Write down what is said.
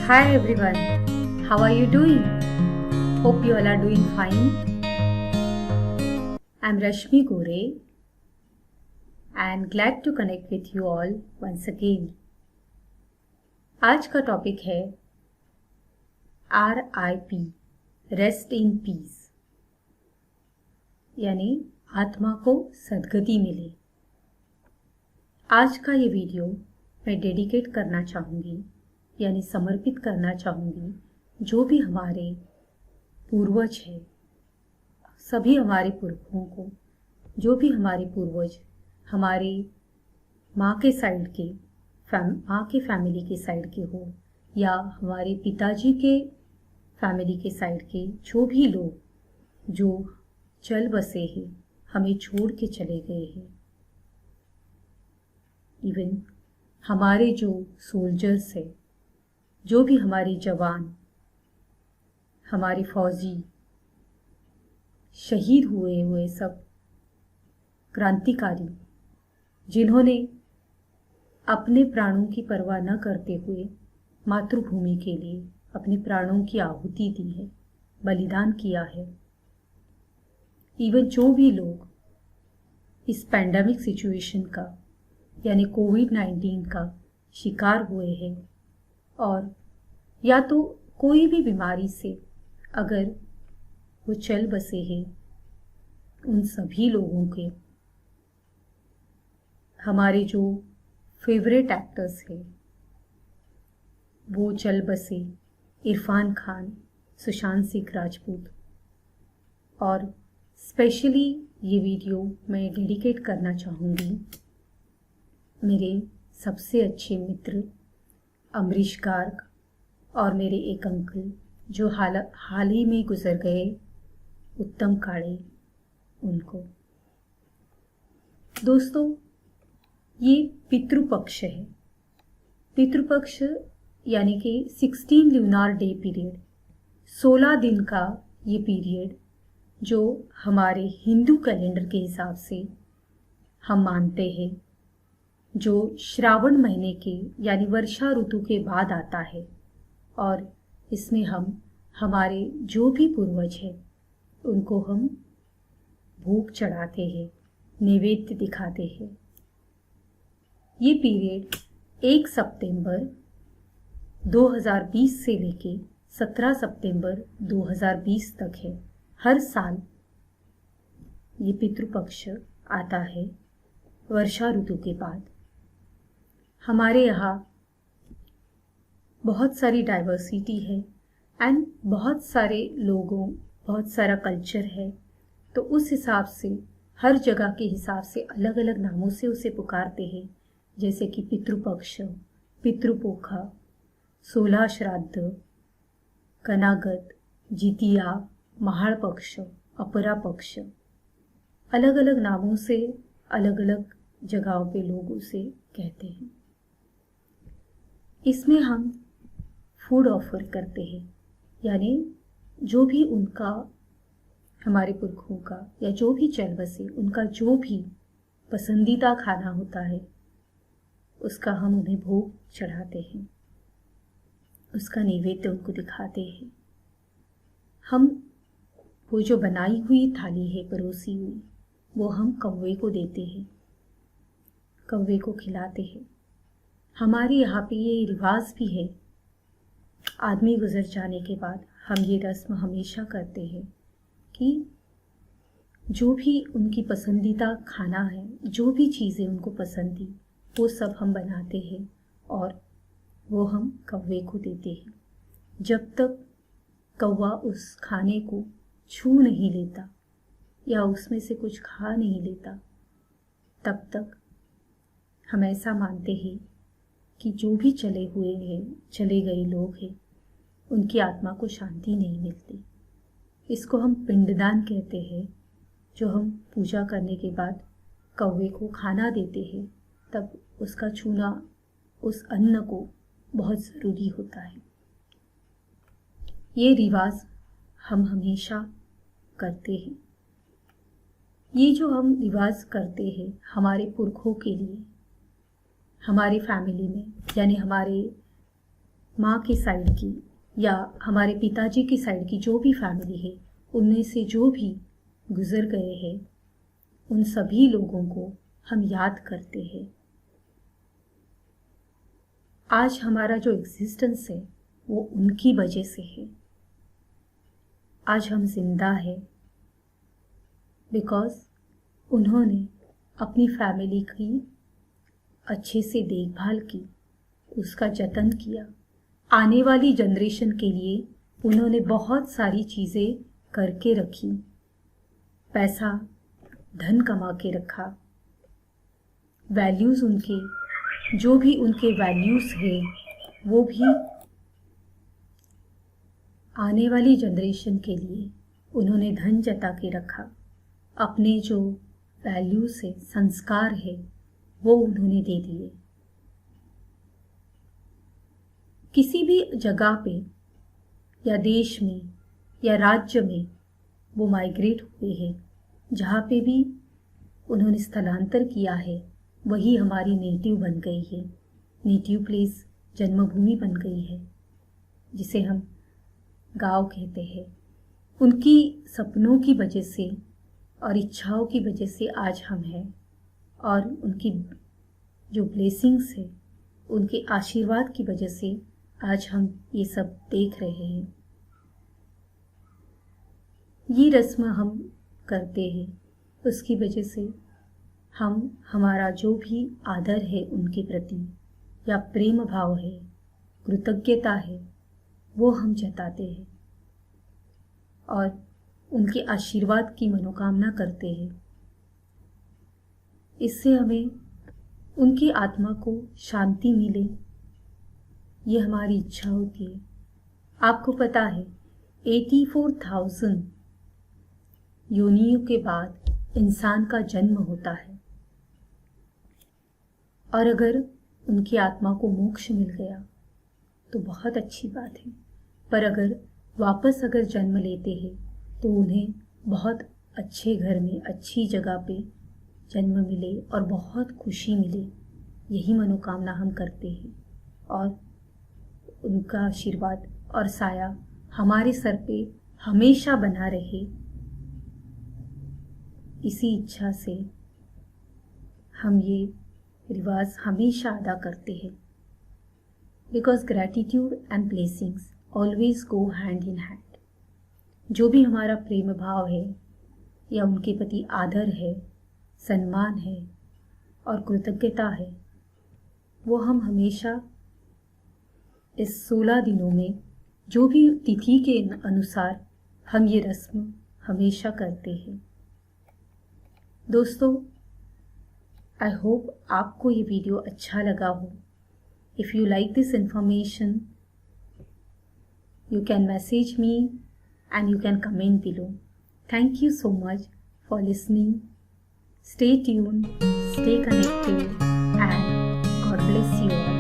Hi everyone, how are you doing? Hope you all are doing fine. I'm Rashmi Gore and glad to connect with you all once again. आज का topic है RIP, rest in peace, यानी आत्मा को सद्गति मिले। आज का ये वीडियो मैं डेडिकेट करना चाहूँगी, यानी समर्पित करना चाहूँगी जो भी हमारे पूर्वज हैं, सभी हमारे पुरखों को, जो भी हमारे पूर्वज हमारे माँ के साइड के माँ के फैमिली के साइड के हो या हमारे पिताजी के फैमिली के साइड के जो भी लोग जो चल बसे हैं, हमें छोड़ के चले गए हैं। इवन हमारे जो सोल्जर्स हैं, जो भी हमारे जवान, हमारे फौजी शहीद हुए सब क्रांतिकारी, जिन्होंने अपने प्राणों की परवाह न करते हुए मातृभूमि के लिए अपने प्राणों की आहुति दी है, बलिदान किया है। इवन जो भी लोग इस पैंडेमिक सिचुएशन का यानी कोविड-19 का शिकार हुए हैं और या तो कोई भी बीमारी से अगर वो चल बसे हैं, उन सभी लोगों के, हमारे जो फेवरेट एक्टर्स हैं वो चल बसे इरफान खान, सुशांत सिंह राजपूत, और स्पेशली ये वीडियो मैं डेडिकेट करना चाहूँगी मेरे सबसे अच्छे मित्र अमरीश गार्ग और मेरे एक अंकल जो हाल ही में गुजर गए, उत्तम काड़े, उनको। दोस्तों, ये पितृपक्ष है। पितृपक्ष यानी कि 16 ल्यूनार डे पीरियड, 16 दिन का ये पीरियड जो हमारे हिंदू कैलेंडर के हिसाब से हम मानते हैं, जो श्रावण महीने के यानी वर्षा ऋतु के बाद आता है, और इसमें हम हमारे जो भी पूर्वज हैं उनको हम भोग चढ़ाते हैं, नैवेद्य दिखाते हैं। ये पीरियड 1 सितंबर 2020 से लेके 17 सितंबर 2020 तक है। हर साल ये पितृपक्ष आता है वर्षा ऋतु के बाद। हमारे यहाँ बहुत सारी डाइवर्सिटी है एंड बहुत सारे लोगों, बहुत सारा कल्चर है, तो उस हिसाब से हर जगह के हिसाब से अलग अलग नामों से उसे पुकारते हैं, जैसे कि पितृपक्ष, पितृपोखा, 16 श्राद्ध, कनागत, जितिया, महाड़ पक्ष, अपरा पक्ष, अलग अलग नामों से अलग अलग जगहों पे लोग उसे कहते हैं। इसमें हम फूड ऑफर करते हैं, यानी जो भी उनका, हमारे पुरखों का या जो भी चल बसे उनका जो भी पसंदीदा खाना होता है उसका हम उन्हें भोग चढ़ाते हैं, उसका नैवेद्य उनको दिखाते हैं। हम वो जो बनाई हुई थाली है, परोसी हुई, वो हम कौवे को देते हैं, कौवे को खिलाते हैं। हमारे यहाँ पे ये रिवाज भी है, आदमी गुजर जाने के बाद हम ये रस्म हमेशा करते हैं कि जो भी उनकी पसंदीदा खाना है, जो भी चीज़ें उनको पसंद थी, वो सब हम बनाते हैं और वो हम कौवे को देते हैं। जब तक कौवा उस खाने को छू नहीं लेता या उसमें से कुछ खा नहीं लेता, तब तक हम ऐसा मानते हैं कि जो भी चले हुए हैं, चले गए लोग हैं, उनकी आत्मा को शांति नहीं मिलती। इसको हम पिंडदान कहते हैं, जो हम पूजा करने के बाद कौवे को खाना देते हैं, तब उसका छूना उस अन्न को बहुत ज़रूरी होता है। ये रिवाज हम हमेशा करते हैं। ये जो हम रिवाज करते हैं हमारे पुरखों के लिए, हमारे फैमिली में, यानी हमारे माँ की साइड की या हमारे पिताजी की साइड की जो भी फैमिली है, उनमें से जो भी गुजर गए हैं, उन सभी लोगों को हम याद करते हैं। आज हमारा जो एग्जिस्टेंस है वो उनकी वजह से है। आज हम जिंदा है बिकॉज उन्होंने अपनी फैमिली की अच्छे से देखभाल की, उसका जतन किया। आने वाली जनरेशन के लिए उन्होंने बहुत सारी चीज़ें करके रखी, पैसा धन कमा के रखा, वैल्यूज़ उनके जो भी उनके वैल्यूज़ है वो भी आने वाली जनरेशन के लिए उन्होंने धन जता के रखा। अपने जो वैल्यूज़ है, संस्कार है, वो उन्होंने दे दिए। किसी भी जगह पे या देश में या राज्य में वो माइग्रेट हुए हैं, जहाँ पे भी उन्होंने स्थलांतर किया है वही हमारी नेटिव बन गई है। नेटिव प्लेस जन्मभूमि बन गई है, जिसे हम गांव कहते हैं। उनकी सपनों की वजह से और इच्छाओं की वजह से आज हम हैं, और उनकी जो ब्लेसिंग्स है, उनके आशीर्वाद की वजह से आज हम ये सब देख रहे हैं। ये रस्म हम करते हैं, उसकी वजह से हम हमारा जो भी आदर है उनके प्रति या प्रेम भाव है, कृतज्ञता है, वो हम जताते हैं और उनके आशीर्वाद की मनोकामना करते हैं। इससे हमें उनकी आत्मा को शांति मिले, ये हमारी इच्छा होती है। आपको पता है 84,000 योनियों के बाद इंसान का जन्म होता है, और अगर उनकी आत्मा को मोक्ष मिल गया तो बहुत अच्छी बात है, पर अगर वापस जन्म लेते हैं तो उन्हें बहुत अच्छे घर में, अच्छी जगह पे जन्म मिले और बहुत खुशी मिले, यही मनोकामना हम करते हैं। और उनका आशीर्वाद और साया हमारे सर पे हमेशा बना रहे, इसी इच्छा से हम ये रिवाज हमेशा अदा करते हैं। Because gratitude and blessings always go hand in hand. जो भी हमारा प्रेम भाव है या उनके प्रति आदर है, सम्मान है और कृतज्ञता है, वो हम हमेशा इस 16 दिनों में जो भी तिथि के अनुसार हम ये रस्म हमेशा करते हैं। दोस्तों, आई होप आपको ये वीडियो अच्छा लगा हो। If you like this information, you can message me and you can comment below. Thank you so much for listening. Stay tuned, stay connected, and God bless you all.